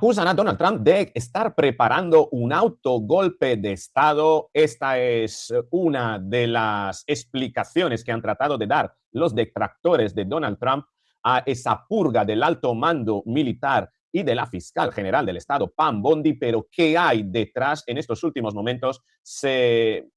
Acusan a Donald Trump de estar preparando un autogolpe de Estado. Esta es una de las explicaciones que han tratado de dar los detractores de Donald Trump a esa purga del alto mando militar y de la fiscal general del Estado, Pam Bondi. Pero ¿qué hay detrás? En estos últimos momentos se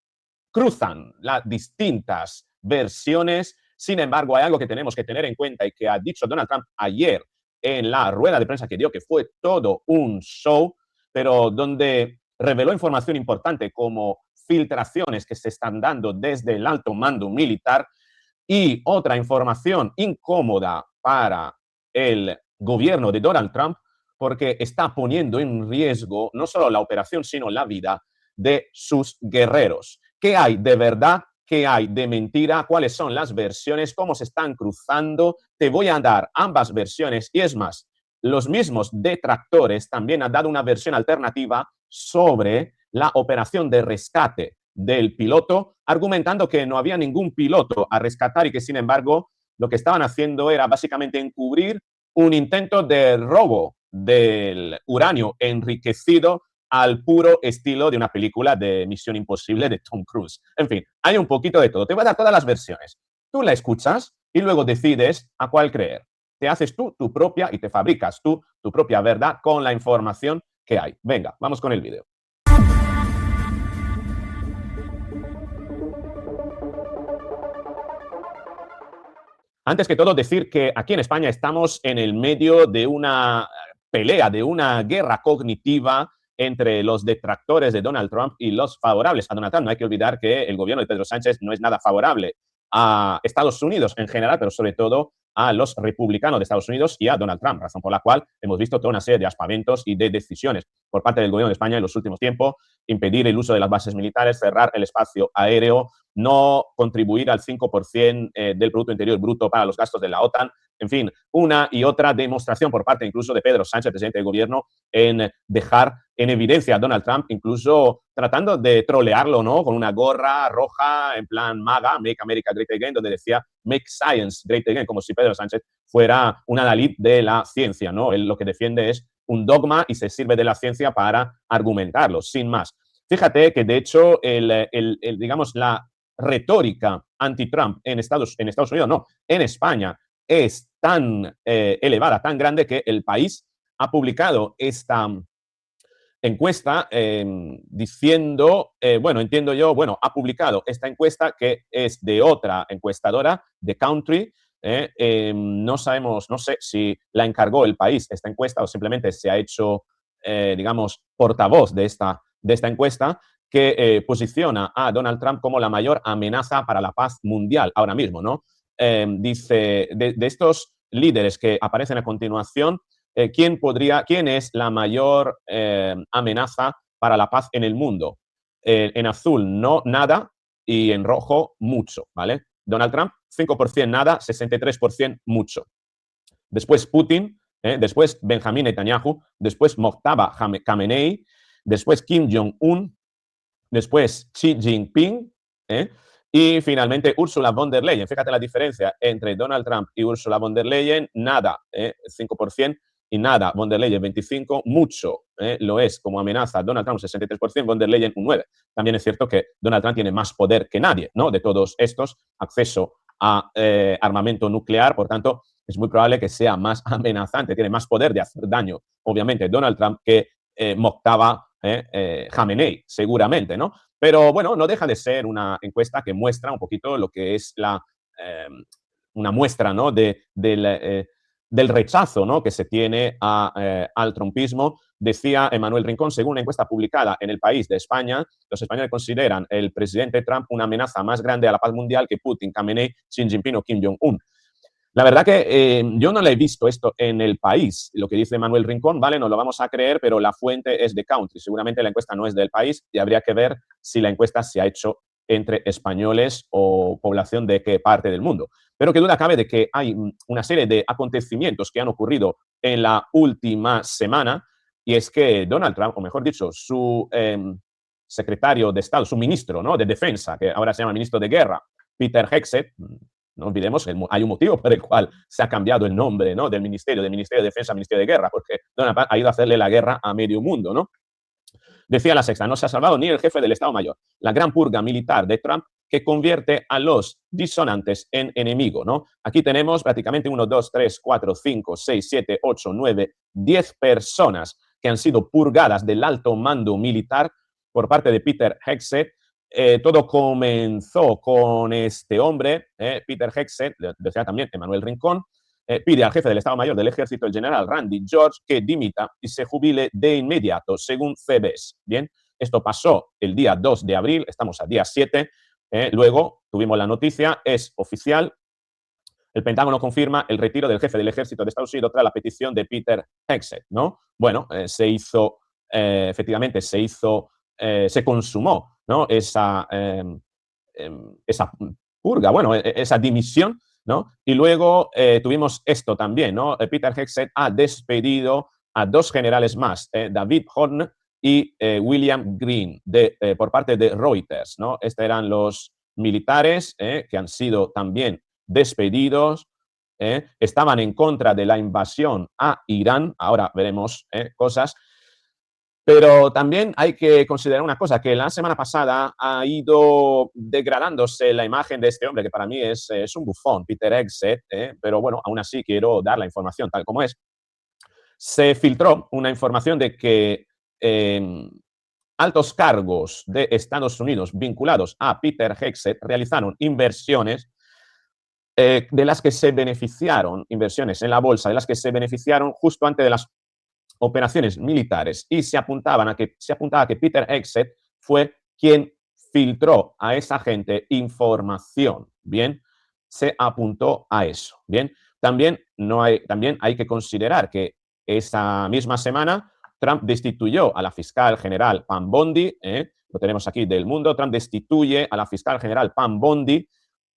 cruzan las distintas versiones. Sin embargo, hay algo que tenemos que tener en cuenta y que ha dicho Donald Trump ayer en la rueda de prensa que dio, que fue todo un show, pero donde reveló información importante como filtraciones que se están dando desde el alto mando militar y otra información incómoda para el gobierno de Donald Trump, porque está poniendo en riesgo no solo la operación, sino la vida de sus guerreros. ¿Qué hay de verdad? ¿Qué hay de mentira? ¿Cuáles son las versiones? ¿Cómo se están cruzando? Te voy a dar ambas versiones y es más, los mismos detractores también han dado una versión alternativa sobre la operación de rescate del piloto, argumentando que no había ningún piloto a rescatar y que, sin embargo, lo que estaban haciendo era básicamente encubrir un intento de robo del uranio enriquecido al puro estilo de una película de Misión Imposible de Tom Cruise. En fin, hay un poquito de todo. Te voy a dar todas las versiones. Tú la escuchas y luego decides a cuál creer. Te haces tú tu propia y te fabricas tú tu propia verdad con la información que hay. Venga, vamos con el vídeo. Antes que todo, decir que aquí en España estamos en el medio de una pelea, de una guerra cognitiva entre los detractores de Donald Trump y los favorables a Donald Trump. No hay que olvidar que el gobierno de Pedro Sánchez no es nada favorable a Estados Unidos en general, pero sobre todo a los republicanos de Estados Unidos y a Donald Trump, razón por la cual hemos visto toda una serie de aspavientos y de decisiones por parte del gobierno de España en los últimos tiempos, impedir el uso de las bases militares, cerrar el espacio aéreo, no contribuir al 5% del Producto Interior Bruto para los gastos de la OTAN. En fin, una y otra demostración por parte incluso de Pedro Sánchez, presidente del gobierno, en dejar en evidencia a Donald Trump, incluso tratando de trolearlo, ¿no? Con una gorra roja en plan MAGA, Make America Great Again, donde decía Make Science Great Again, como si Pedro Sánchez fuera un adalid de la ciencia, ¿no? Él lo que defiende es un dogma y se sirve de la ciencia para argumentarlo, sin más. Fíjate que, de hecho, digamos, la retórica anti-Trump en Estados Unidos, no, en España, es tan elevada, tan grande, que El País ha publicado esta encuesta diciendo, bueno, entiendo yo, bueno, ha publicado esta encuesta que es de otra encuestadora, de Country. No sabemos, no sé si la encargó El País esta encuesta o simplemente se ha hecho, digamos, portavoz de esta encuesta, que posiciona a Donald Trump como la mayor amenaza para la paz mundial ahora mismo, ¿no? Dice, de estos líderes que aparecen a continuación, ¿quién es la mayor amenaza para la paz en el mundo? En azul, no, nada, y en rojo, mucho, ¿vale? Donald Trump, 5% nada, 63% mucho. Después Putin, después Benjamín Netanyahu, después Mojtaba Khamenei, después Kim Jong-un, después Xi Jinping, y finalmente Ursula von der Leyen. Fíjate la diferencia entre Donald Trump y Ursula von der Leyen, nada, 5%, y nada, von der Leyen 25%, mucho lo es como amenaza Donald Trump 63%, von der Leyen un 9%. También es cierto que Donald Trump tiene más poder que nadie, ¿no? De todos estos, acceso a armamento nuclear, por tanto, es muy probable que sea más amenazante, tiene más poder de hacer daño, obviamente, Donald Trump que Mojtaba Khamenei, seguramente, ¿no? Pero bueno, no deja de ser una encuesta que muestra un poquito lo que es una muestra, ¿no? Del rechazo, ¿no? Que se tiene al trumpismo. Decía Emmanuel Rincón, según una encuesta publicada en El País de España, los españoles consideran el presidente Trump una amenaza más grande a la paz mundial que Putin, Khamenei, Xi Jinping o Kim Jong-un. La verdad que yo no le he visto esto en El País. Lo que dice Manuel Rincón, vale, no lo vamos a creer, pero la fuente es de Country. Seguramente la encuesta no es del País y habría que ver si la encuesta se ha hecho entre españoles o población de qué parte del mundo. Pero qué duda cabe de que hay una serie de acontecimientos que han ocurrido en la última semana, y es que Donald Trump, o mejor dicho, su secretario de Estado, su ministro, ¿no?, de Defensa, que ahora se llama ministro de Guerra, Peter Hegseth, No olvidemos que hay un motivo por el cual se ha cambiado el nombre, ¿no?, del Ministerio de Defensa a Ministerio de Guerra, porque Donald Trump ha ido a hacerle la guerra a medio mundo, ¿no? Decía La Sexta, no se ha salvado ni el jefe del Estado Mayor. La gran purga militar de Trump que convierte a los disonantes en enemigo, ¿no? Aquí tenemos prácticamente 1, 2, 3, 4, 5, 6, 7, 8, 9, 10 personas que han sido purgadas del alto mando militar por parte de Peter Hegseth. Todo comenzó con este hombre, Peter Hegseth, decía también Emanuel Rincón, pide al jefe del Estado Mayor del Ejército, el general Randy George, que dimita y se jubile de inmediato, según CBS. Bien, esto pasó el día 2 de abril, estamos a día 7. Luego tuvimos la noticia, es oficial. El Pentágono confirma el retiro del jefe del Ejército de Estados Unidos tras la petición de Peter Hegseth, ¿no? Bueno, se hizo, efectivamente, se consumó, ¿no?, esa purga, bueno, esa dimisión, ¿no? Y luego tuvimos esto también, ¿no? Peter Hegseth ha despedido a 2 generales más, David Horn y William Green, por parte de Reuters, ¿no? Estos eran los militares que han sido también despedidos, estaban en contra de la invasión a Irán, ahora veremos cosas. Pero también hay que considerar una cosa, que la semana pasada ha ido degradándose la imagen de este hombre, que para mí es un bufón, Peter Hegseth, pero bueno, aún así quiero dar la información tal como es. Se filtró una información de que altos cargos de Estados Unidos vinculados a Peter Hegseth realizaron inversiones de las que se beneficiaron, inversiones en la bolsa, de las que se beneficiaron justo antes de las operaciones militares, y se apuntaba a que Peter Hegseth fue quien filtró a esa gente información. Bien, se apuntó a eso. Bien, también hay que considerar que esa misma semana Trump destituyó a la fiscal general Pam Bondi, lo tenemos aquí del Mundo. Trump destituye a la fiscal general Pam Bondi.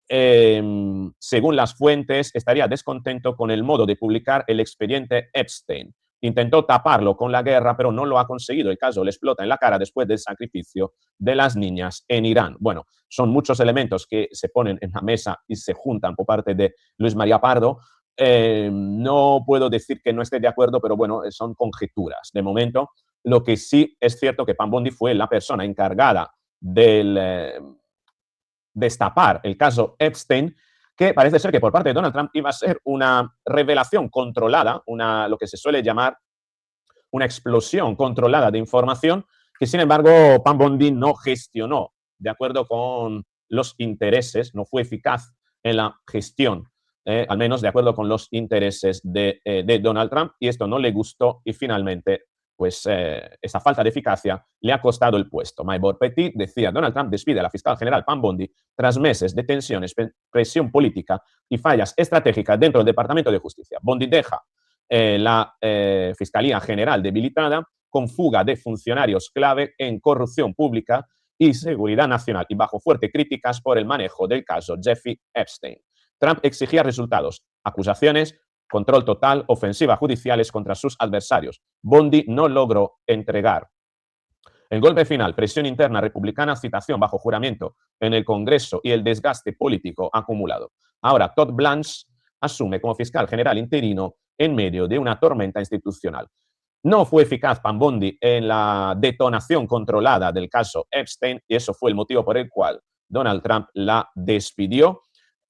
Según las fuentes, estaría descontento con el modo de publicar el expediente Epstein. Intentó taparlo con la guerra, pero no lo ha conseguido. El caso le explota en la cara después del sacrificio de las niñas en Irán. Bueno, son muchos elementos que se ponen en la mesa y se juntan por parte de Luis María Pardo. No puedo decir que no esté de acuerdo, pero bueno, son conjeturas. De momento, lo que sí es cierto que Pam Bondi fue la persona encargada del destapar el caso Epstein, que parece ser que por parte de Donald Trump iba a ser una revelación controlada, lo que se suele llamar una explosión controlada de información, que sin embargo Pam Bondi no gestionó de acuerdo con los intereses, no fue eficaz en la gestión, al menos de acuerdo con los intereses de Donald Trump, y esto no le gustó y finalmente pues esa falta de eficacia le ha costado el puesto. Maybor Petit decía, Donald Trump despide a la fiscal general Pam Bondi tras meses de tensiones, presión política y fallas estratégicas dentro del Departamento de Justicia. Bondi deja la Fiscalía General debilitada con fuga de funcionarios clave en corrupción pública y seguridad nacional y bajo fuertes críticas por el manejo del caso Jeffrey Epstein. Trump exigía resultados, acusaciones, control total, ofensivas judiciales contra sus adversarios. Bondi no logró entregar. El golpe final, presión interna republicana, citación bajo juramento en el Congreso y el desgaste político acumulado. Ahora, Todd Blanche asume como fiscal general interino en medio de una tormenta institucional. No fue eficaz Pam Bondi en la detonación controlada del caso Epstein y eso fue el motivo por el cual Donald Trump la despidió.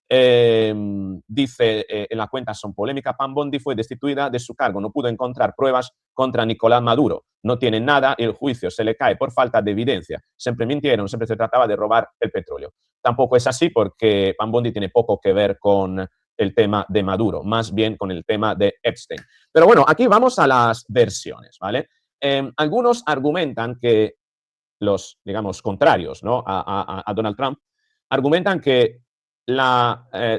Dice en la cuenta Son Polémica, Pam Bondi fue destituida de su cargo, no pudo encontrar pruebas contra Nicolás Maduro, no tiene nada y el juicio se le cae por falta de evidencia. Siempre mintieron, siempre se trataba de robar el petróleo. Tampoco es así porque Pam Bondi tiene poco que ver con el tema de Maduro, más bien con el tema de Epstein. Pero bueno, aquí vamos a las versiones, ¿vale? Algunos argumentan que los, digamos, contrarios, ¿no?, a Donald Trump, argumentan que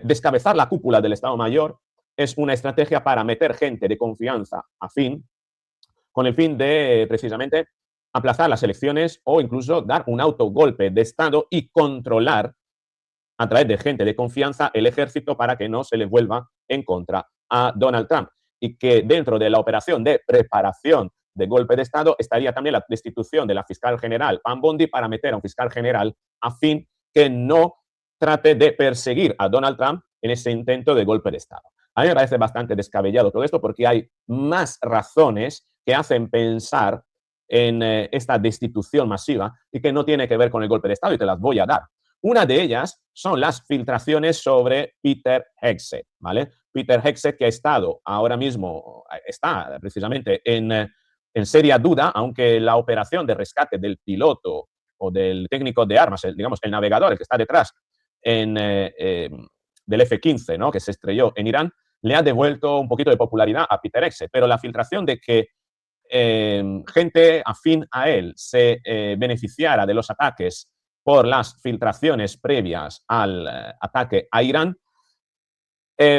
descabezar la cúpula del Estado Mayor es una estrategia para meter gente de confianza afín, con el fin de precisamente aplazar las elecciones o incluso dar un autogolpe de Estado y controlar a través de gente de confianza el ejército para que no se le vuelva en contra a Donald Trump. Y que dentro de la operación de preparación de golpe de Estado estaría también la destitución de la fiscal general Pam Bondi para meter a un fiscal general afín que no trate de perseguir a Donald Trump en ese intento de golpe de Estado. A mí me parece bastante descabellado todo esto porque hay más razones que hacen pensar en esta destitución masiva y que no tiene que ver con el golpe de Estado, y te las voy a dar. Una de ellas son las filtraciones sobre Peter Hegseth, ¿vale? Peter Hegseth, que ha estado ahora mismo, está precisamente en seria duda, aunque la operación de rescate del piloto o del técnico de armas, digamos, el navegador, el que está detrás del F-15, ¿no?, que se estrelló en Irán, le ha devuelto un poquito de popularidad a Peter Hegseth. Pero la filtración de que gente afín a él se beneficiara de los ataques por las filtraciones previas al ataque a Irán,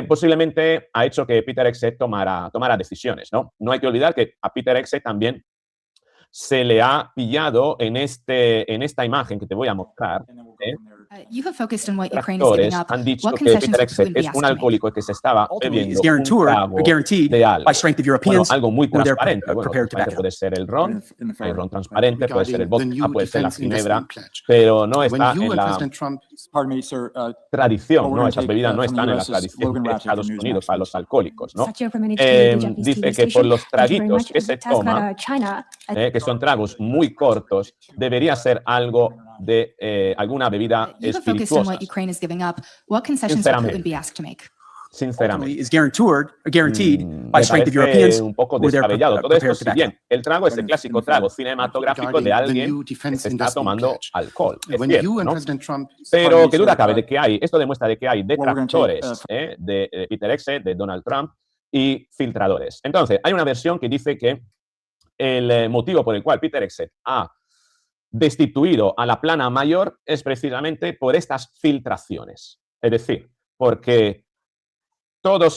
posiblemente ha hecho que Peter Hegseth tomara decisiones, ¿no? No hay que olvidar que a Peter Hegseth también se le ha pillado en esta imagen que te voy a mostrar. Tractores han dicho que Peter Hegseth es un alcohólico que se estaba bebiendo un trago de algo. Bueno, algo muy transparente. Bueno, transparente puede ser el ron transparente, puede ser el vodka, puede ser la ginebra, pero no está en la tradición, ¿no? Esas bebidas no están en la tradición de Estados Unidos para los alcohólicos, ¿no? Dice que por los traguitos que se toma, que son tragos muy cortos, debería ser algo de alguna bebida espirituosa. Sinceramente, me parece un poco descabellado todo esto, si bien el trago es el clásico trago cinematográfico de alguien que se está tomando alcohol, es cierto, ¿no? Pero qué duda cabe de que hay, esto demuestra de que hay detractores de Peter Hegseth, de Donald Trump y filtradores. Entonces, hay una versión que dice que el motivo por el cual Peter Hegseth ha destituido a la plana mayor es precisamente por estas filtraciones. Es decir, porque toda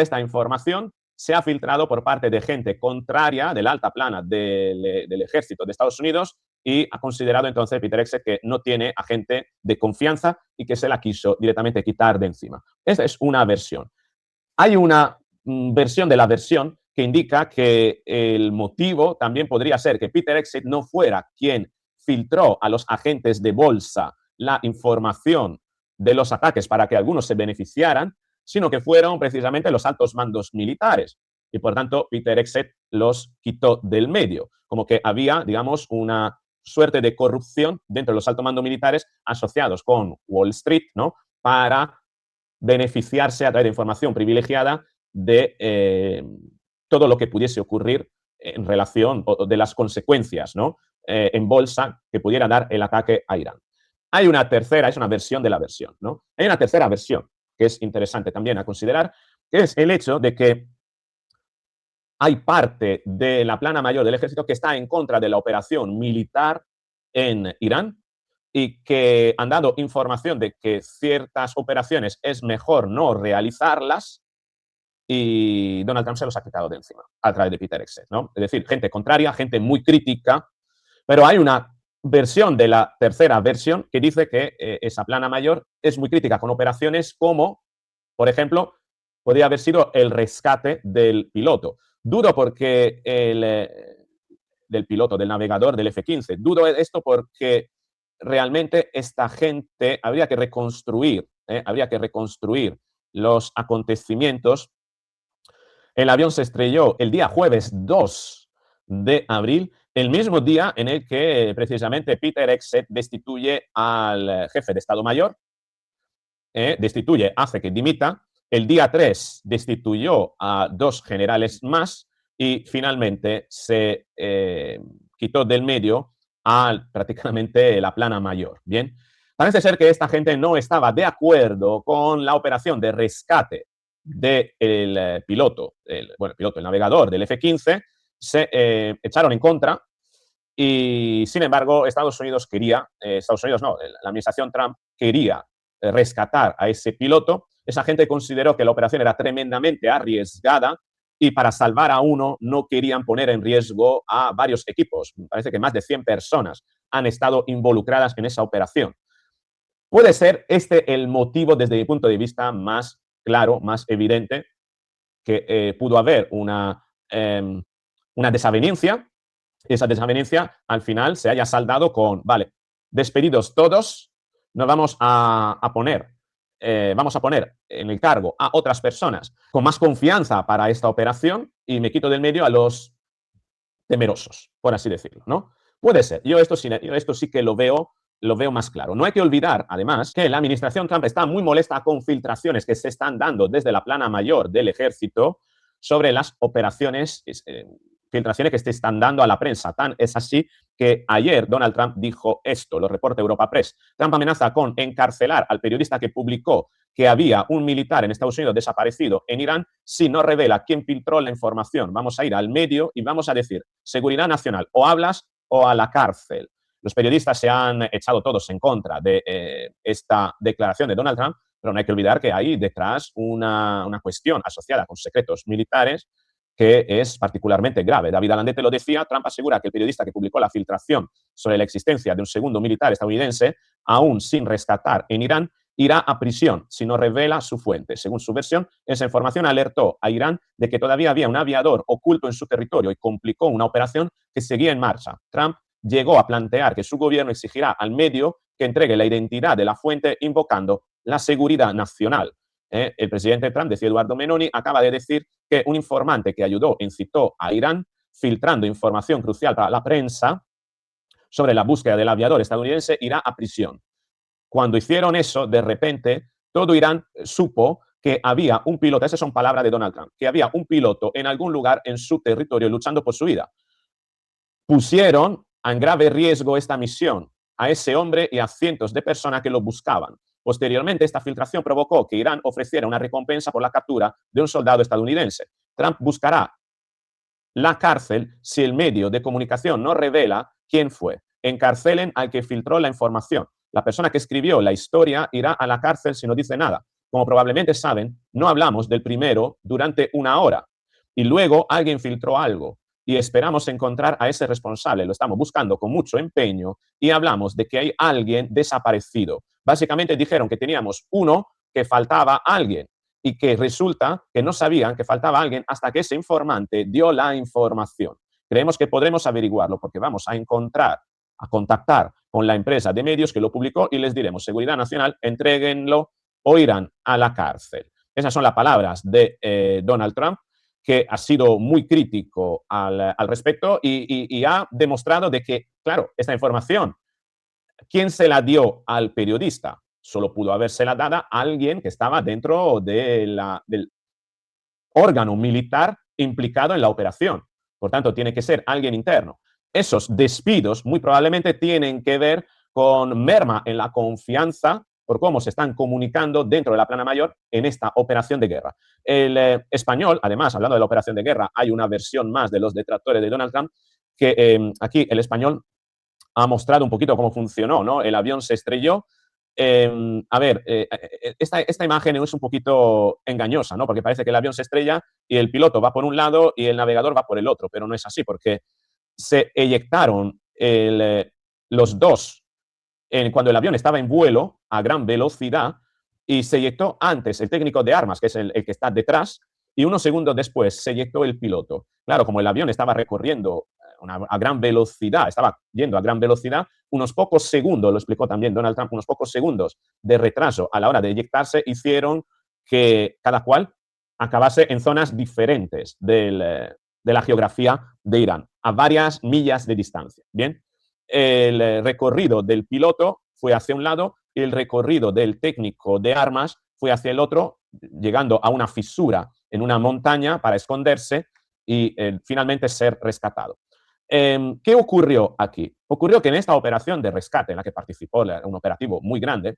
esta información se ha filtrado por parte de gente contraria de la alta plana del ejército de Estados Unidos, y ha considerado entonces Peter Hegseth que no tiene a gente de confianza y que se la quiso directamente quitar de encima. Esa es una versión. Hay una versión de la versión que indica que el motivo también podría ser que Peter Hegseth no fuera quien filtró a los agentes de bolsa la información de los ataques para que algunos se beneficiaran, sino que fueron precisamente los altos mandos militares. Y por tanto, Peter Hegseth los quitó del medio. Como que había, digamos, una suerte de corrupción dentro de los altos mandos militares asociados con Wall Street, ¿no?, para beneficiarse a través de información privilegiada de todo lo que pudiese ocurrir en relación o de las consecuencias, ¿no?, en bolsa que pudiera dar el ataque a Irán. Hay una tercera, es una versión de la versión, ¿no? Hay una tercera versión que es interesante también a considerar, que es el hecho de que hay parte de la plana mayor del ejército que está en contra de la operación militar en Irán y que han dado información de que ciertas operaciones es mejor no realizarlas, y Donald Trump se los ha quitado de encima a través de Peter Hegseth, ¿no? Es decir, gente contraria, gente muy crítica, pero hay una versión de la tercera versión que dice que esa plana mayor es muy crítica con operaciones como, por ejemplo, podría haber sido el rescate del piloto. Dudo porque del piloto, del navegador del F-15. Dudo esto porque realmente esta gente habría que reconstruir los acontecimientos. El avión se estrelló el día jueves 2 de abril, el mismo día en el que precisamente Peter Hegseth destituye al jefe de Estado Mayor, hace que dimita. El día 3 destituyó a 2 generales más y finalmente se quitó del medio prácticamente la plana mayor. Bien, parece ser que esta gente no estaba de acuerdo con la operación de rescate del piloto, el navegador del F-15, se echaron en contra y, sin embargo, la administración Trump quería rescatar a ese piloto. Esa gente consideró que la operación era tremendamente arriesgada y para salvar a uno no querían poner en riesgo a varios equipos. Parece que más de 100 personas han estado involucradas en esa operación. Puede ser este el motivo, desde mi punto de vista, más claro, más evidente, que pudo haber una desavenencia. Esa desavenencia al final se haya saldado con, vale, despedidos todos, nos vamos a poner vamos a poner en el cargo a otras personas con más confianza para esta operación y me quito del medio a los temerosos, por así decirlo, ¿no? Puede ser. Yo esto sí que lo veo más claro. No hay que olvidar, además, que la administración Trump está muy molesta con filtraciones que se están dando desde la plana mayor del ejército sobre las operaciones, filtraciones que se están dando a la prensa. Tan es así que ayer Donald Trump dijo esto, lo reporta Europa Press. Trump amenaza con encarcelar al periodista que publicó que había un militar en Estados Unidos desaparecido en Irán si no revela quién filtró la información. Vamos a ir al medio y vamos a decir, seguridad nacional, o hablas o a la cárcel. Los periodistas se han echado todos en contra de esta declaración de Donald Trump, pero no hay que olvidar que hay detrás una cuestión asociada con secretos militares que es particularmente grave. David Alandete lo decía, Trump asegura que el periodista que publicó la filtración sobre la existencia de un segundo militar estadounidense, aún sin rescatar en Irán, irá a prisión si no revela su fuente. Según su versión, esa información alertó a Irán de que todavía había un aviador oculto en su territorio y complicó una operación que seguía en marcha. Trump llegó a plantear que su gobierno exigirá al medio que entregue la identidad de la fuente invocando la seguridad nacional. El presidente Trump, decía Eduardo Menoni, acaba de decir que un informante que ayudó, incitó a Irán, filtrando información crucial para la prensa sobre la búsqueda del aviador estadounidense, irá a prisión. Cuando hicieron eso, de repente, todo Irán supo que había un piloto, esas son palabras de Donald Trump, que había un piloto en algún lugar en su territorio luchando por su vida. Pusieron en grave riesgo esta misión a ese hombre y a cientos de personas que lo buscaban. Posteriormente, esta filtración provocó que Irán ofreciera una recompensa por la captura de un soldado estadounidense. Trump buscará la cárcel si el medio de comunicación no revela quién fue. Encarcelen al que filtró la información. La persona que escribió la historia irá a la cárcel si no dice nada. Como probablemente saben, no hablamos del primero durante una hora y luego alguien filtró algo y esperamos encontrar a ese responsable. Lo estamos buscando con mucho empeño y hablamos de que hay alguien desaparecido. Básicamente dijeron que teníamos uno, que faltaba alguien y que resulta que no sabían que faltaba alguien hasta que ese informante dio la información. Creemos que podremos averiguarlo porque vamos a contactar con la empresa de medios que lo publicó y les diremos, seguridad nacional, entréguenlo o irán a la cárcel. Esas son las palabras de Donald Trump, que ha sido muy crítico al respecto y ha demostrado de que, claro, esta información, ¿quién se la dio al periodista? Solo pudo habérsela dada a alguien que estaba dentro del órgano militar implicado en la operación. Por tanto, tiene que ser alguien interno. Esos despidos muy probablemente tienen que ver con merma en la confianza por cómo se están comunicando dentro de la plana mayor en esta operación de guerra. El español, además, hablando de la operación de guerra, hay una versión más de los detractores de Donald Trump, que aquí el español ha mostrado un poquito cómo funcionó, ¿no? El avión se estrelló. Esta imagen es un poquito engañosa, ¿no? Porque parece que el avión se estrella y el piloto va por un lado y el navegador va por el otro, pero no es así, porque se eyectaron los dos cuando el avión estaba en vuelo a gran velocidad y se eyectó antes el técnico de armas, que es el que está detrás, y unos segundos después se eyectó el piloto. Claro, como el avión estaba recorriendo a gran velocidad, estaba yendo a gran velocidad, unos pocos segundos, lo explicó también Donald Trump, unos pocos segundos de retraso a la hora de eyectarse hicieron que cada cual acabase en zonas diferentes de la geografía de Irán, a varias millas de distancia. Bien, el recorrido del piloto fue hacia un lado y el recorrido del técnico de armas fue hacia el otro, llegando a una fisura en una montaña para esconderse y finalmente ser rescatado. ¿Qué ocurrió aquí? Ocurrió que en esta operación de rescate en la que participó, un operativo muy grande,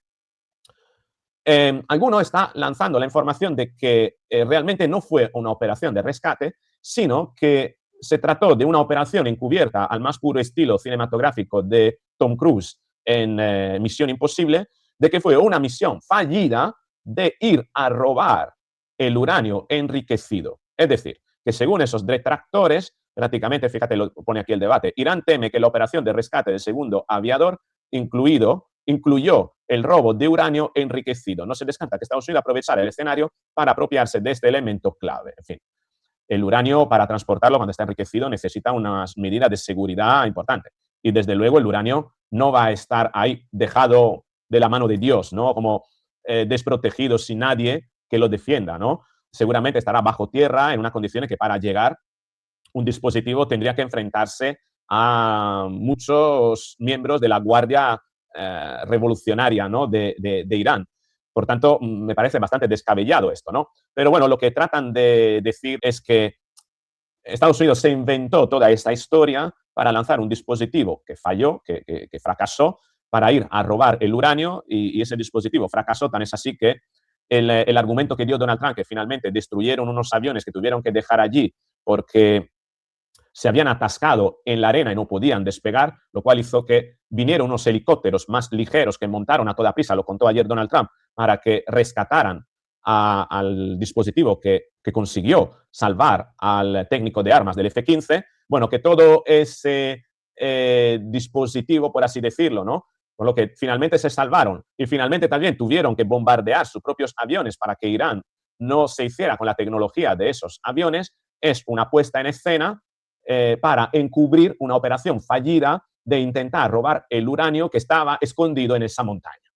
alguno está lanzando la información de que realmente no fue una operación de rescate, sino que se trató de una operación encubierta al más puro estilo cinematográfico de Tom Cruise en Misión Imposible, de que fue una misión fallida de ir a robar el uranio enriquecido. Es decir, que según esos detractores, prácticamente, fíjate, lo pone aquí el debate, Irán teme que la operación de rescate del segundo aviador incluyó el robo de uranio enriquecido. No se descarta que Estados Unidos aprovechara el escenario para apropiarse de este elemento clave. En fin, el uranio, para transportarlo cuando está enriquecido, necesita unas medidas de seguridad importantes. Y desde luego el uranio no va a estar ahí dejado de la mano de Dios, ¿no? Como desprotegido, sin nadie que lo defienda, ¿no? Seguramente estará bajo tierra en unas condiciones que para llegar un dispositivo tendría que enfrentarse a muchos miembros de la Guardia Revolucionaria, ¿no? de Irán. Por tanto, me parece bastante descabellado esto, ¿no? Pero bueno, lo que tratan de decir es que Estados Unidos se inventó toda esta historia para lanzar un dispositivo que falló, que fracasó, para ir a robar el uranio, y ese dispositivo fracasó. Tan es así que el argumento que dio Donald Trump, que finalmente destruyeron unos aviones que tuvieron que dejar allí porque se habían atascado en la arena y no podían despegar, lo cual hizo que vinieron unos helicópteros más ligeros que montaron a toda prisa, lo contó ayer Donald Trump, para que rescataran al dispositivo que consiguió salvar al técnico de armas del F-15. Bueno, que todo ese dispositivo, por así decirlo, ¿no? Con lo que finalmente se salvaron y finalmente también tuvieron que bombardear sus propios aviones para que Irán no se hiciera con la tecnología de esos aviones, es una puesta en escena para encubrir una operación fallida de intentar robar el uranio que estaba escondido en esa montaña,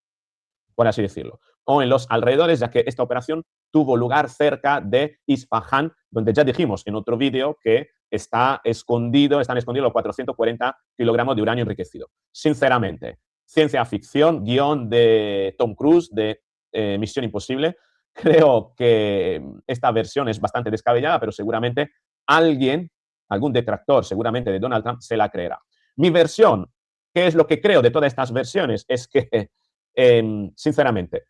por así decirlo, o en los alrededores, ya que esta operación tuvo lugar cerca de Isfahan, donde ya dijimos en otro vídeo que están escondidos los 440 kilogramos de uranio enriquecido. Sinceramente, ciencia ficción, guión de Tom Cruise, de Misión Imposible. Creo que esta versión es bastante descabellada, pero seguramente algún detractor seguramente de Donald Trump se la creerá. Mi versión, ¿qué es lo que creo de todas estas versiones? Es que, sinceramente,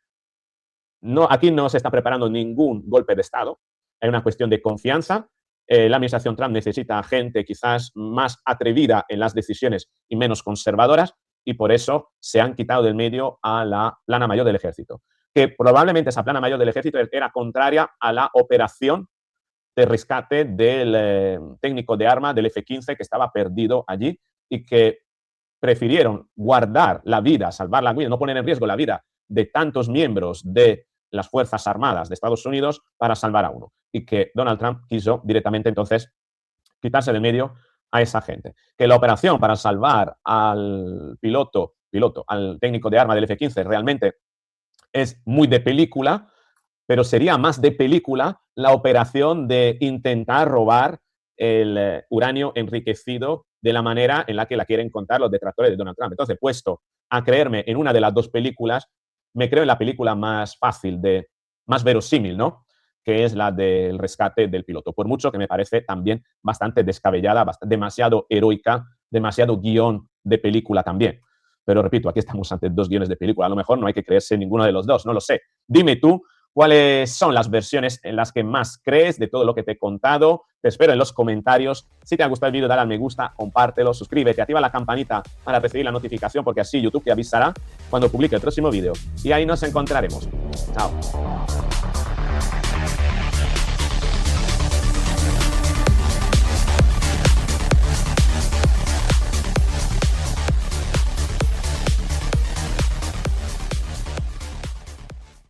aquí no se está preparando ningún golpe de Estado. Hay una cuestión de confianza. La administración Trump necesita gente quizás más atrevida en las decisiones y menos conservadoras, y por eso se han quitado del medio a la plana mayor del ejército, que probablemente esa plana mayor del ejército era contraria a la operación de rescate del técnico de armas del F-15 que estaba perdido allí, y que prefirieron guardar la vida, salvar la vida, no poner en riesgo la vida de tantos miembros de las Fuerzas Armadas de Estados Unidos para salvar a uno. Y que Donald Trump quiso directamente entonces quitarse de medio a esa gente. Que la operación para salvar al al técnico de armas del F-15 realmente es muy de película, pero sería más de película la operación de intentar robar el uranio enriquecido de la manera en la que la quieren contar los detractores de Donald Trump. Entonces, puesto a creerme en una de las dos películas, me creo en la película más fácil, más verosímil, ¿no? Que es la del rescate del piloto. Por mucho que me parece también bastante descabellada, demasiado heroica, demasiado guión de película también. Pero repito, aquí estamos ante dos guiones de película. A lo mejor no hay que creerse ninguno de los dos, no lo sé. Dime tú cuáles son las versiones en las que más crees de todo lo que te he contado. Te espero en los comentarios. Si te ha gustado el vídeo, dale al me gusta, compártelo, suscríbete, activa la campanita para recibir la notificación, porque así YouTube te avisará cuando publique el próximo vídeo. Y ahí nos encontraremos. Chao.